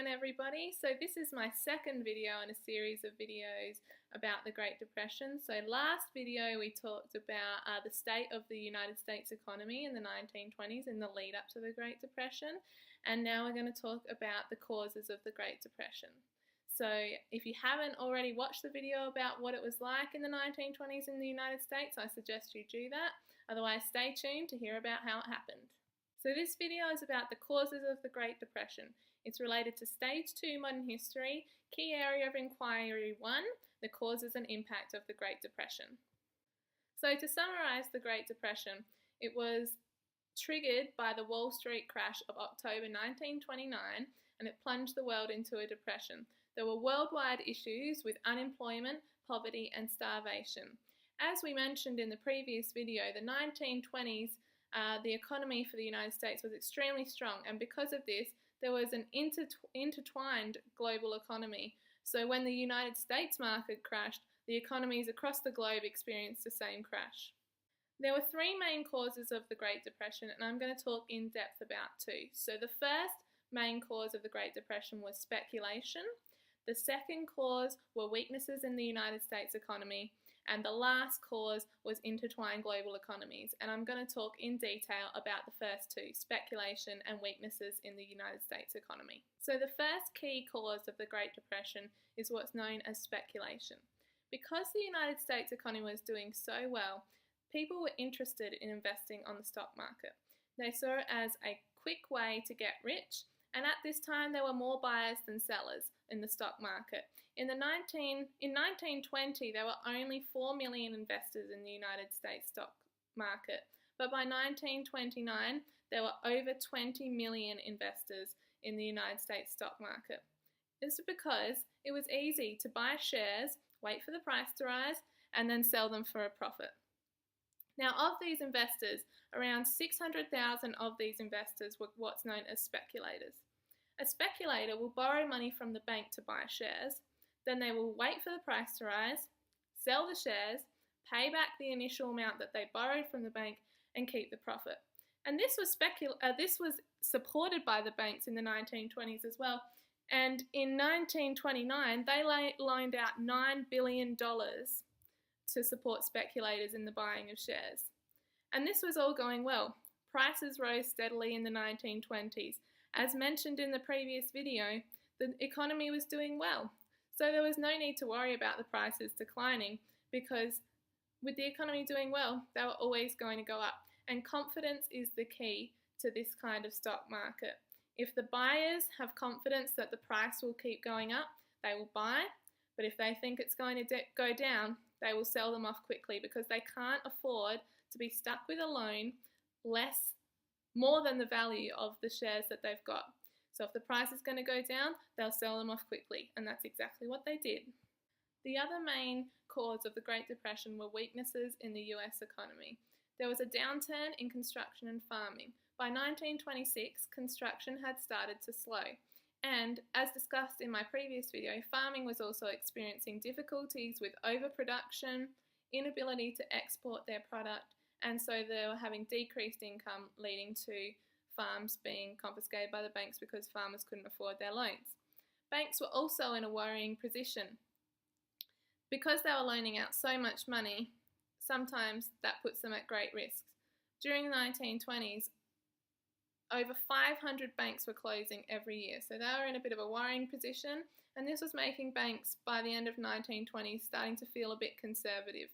again, everybody. So this is my second video in a series of videos about the Great Depression. So last video we talked about the state of the United States economy in the 1920s in the lead up to the Great Depression, and now we're going to talk about the causes of the Great Depression. So if you haven't already watched the video about what it was like in the 1920s in the United States, I suggest you do that. Otherwise, stay tuned to hear about how it happened. So this video is about the causes of the Great Depression. It's related to Stage 2 Modern History, Key Area of Inquiry 1, the causes and impact of the Great Depression. So to summarise the Great Depression, it was triggered by the Wall Street crash of October 1929, and it plunged the world into a depression. There were worldwide issues with unemployment, poverty and starvation. As we mentioned in the previous video, the 1920s, the economy for the United States was extremely strong, and because of this, there was an intertwined global economy. So when the United States market crashed, the economies across the globe experienced the same crash. There were three main causes of the Great Depression, and I'm going to talk in depth about two. So the first main cause of the Great Depression was speculation. The second cause were weaknesses in the United States economy. And the last cause was intertwined global economies. And I'm going to talk in detail about the first two, speculation and weaknesses in the United States economy. So the first key cause of the Great Depression is what's known as speculation. Because the United States economy was doing so well, people were interested in investing on the stock market. They saw it as a quick way to get rich, and at this time there were more buyers than sellers in the stock market. In 1920, there were only 4 million investors in the United States stock market, but by 1929, there were over 20 million investors in the United States stock market. This is because it was easy to buy shares, wait for the price to rise, and then sell them for a profit. Now, of these investors, around 600,000 of these investors were what's known as speculators. A speculator will borrow money from the bank to buy shares, then they will wait for the price to rise, sell the shares, pay back the initial amount that they borrowed from the bank, and keep the profit. And this was supported by the banks in the 1920s as well. And in 1929, they loaned out $9 billion to support speculators in the buying of shares. And this was all going well. Prices rose steadily in the 1920s. As mentioned in the previous video, the economy was doing well. So there was no need to worry about the prices declining, because with the economy doing well, they were always going to go up. And confidence is the key to this kind of stock market. If the buyers have confidence that the price will keep going up, they will buy. But if they think it's going to go down, they will sell them off quickly, because they can't afford to be stuck with a loan more than the value of the shares that they've got. So if the price is going to go down, they'll sell them off quickly, and that's exactly what they did. The other main cause of the Great Depression were weaknesses in the US economy. There was a downturn in construction and farming. By 1926, construction had started to slow. And as discussed in my previous video, farming was also experiencing difficulties with overproduction, inability to export their product, and so they were having decreased income, leading to farms being confiscated by the banks because farmers couldn't afford their loans. Banks were also in a worrying position. Because they were loaning out so much money, sometimes that puts them at great risk. During the 1920s, over 500 banks were closing every year, so they were in a bit of a worrying position, and this was making banks, by the end of 1920s, starting to feel a bit conservative.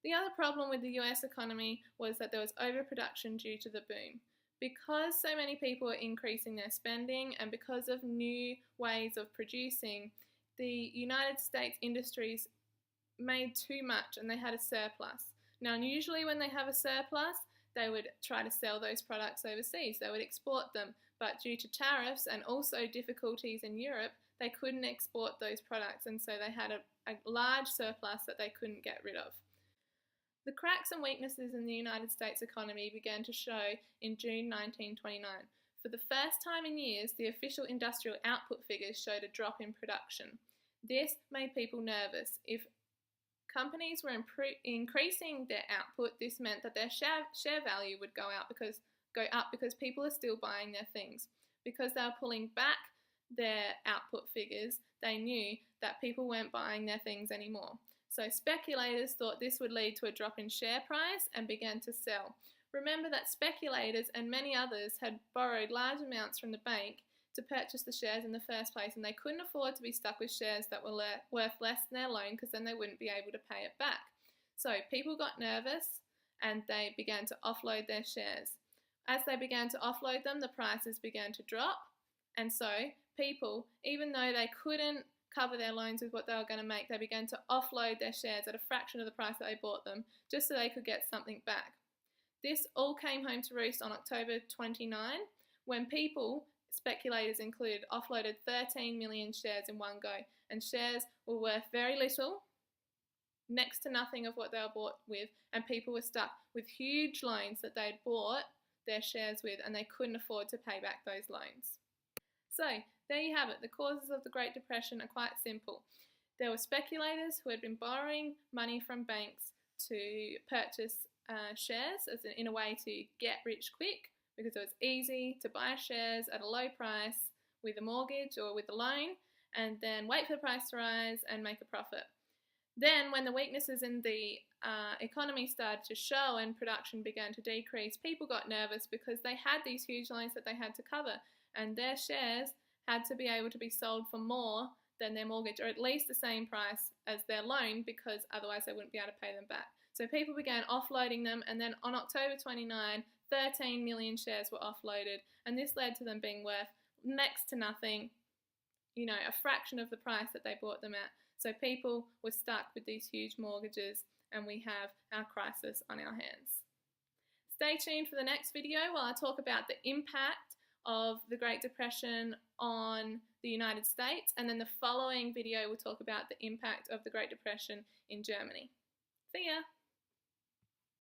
The other problem with the US economy was that there was overproduction due to the boom. Because so many people were increasing their spending, and because of new ways of producing, the United States industries made too much and they had a surplus. Now, usually when they have a surplus, they would try to sell those products overseas. They would export them, but due to tariffs and also difficulties in Europe, they couldn't export those products, and so they had a large surplus that they couldn't get rid of. The cracks and weaknesses in the United States economy began to show in June 1929. For the first time in years, the official industrial output figures showed a drop in production. This made people nervous. If companies were increasing their output, this meant that their share value would go up because people are still buying their things. Because they were pulling back, their output figures, they knew that people weren't buying their things anymore. So speculators thought this would lead to a drop in share price and began to sell. Remember that speculators and many others had borrowed large amounts from the bank to purchase the shares in the first place, and they couldn't afford to be stuck with shares that were worth less than their loan, because then they wouldn't be able to pay it back. So people got nervous and they began to offload their shares. As they began to offload them, the prices began to drop, and so people, even though they couldn't cover their loans with what they were going to make, they began to offload their shares at a fraction of the price that they bought them, just so they could get something back. This all came home to roost on October 29, when people, speculators included, offloaded 13 million shares in one go, and shares were worth very little, next to nothing of what they were bought with, and people were stuck with huge loans that they'd bought their shares with, and they couldn't afford to pay back those loans. So there you have it. The causes of the Great Depression are quite simple. There were speculators who had been borrowing money from banks to purchase shares in a way to get rich quick, because it was easy to buy shares at a low price with a mortgage or with a loan, and then wait for the price to rise and make a profit. Then when the weaknesses in the economy started to show and production began to decrease, people got nervous because they had these huge loans that they had to cover, and their shares had to be able to be sold for more than their mortgage, or at least the same price as their loan, because otherwise they wouldn't be able to pay them back. So people began offloading them, and then on October 29, 13 million shares were offloaded, and this led to them being worth next to nothing, a fraction of the price that they bought them at. So people were stuck with these huge mortgages, and we have our crisis on our hands. Stay tuned for the next video while I talk about the impact of the Great Depression on the United States, and then the following video will talk about the impact of the Great Depression in Germany. See ya!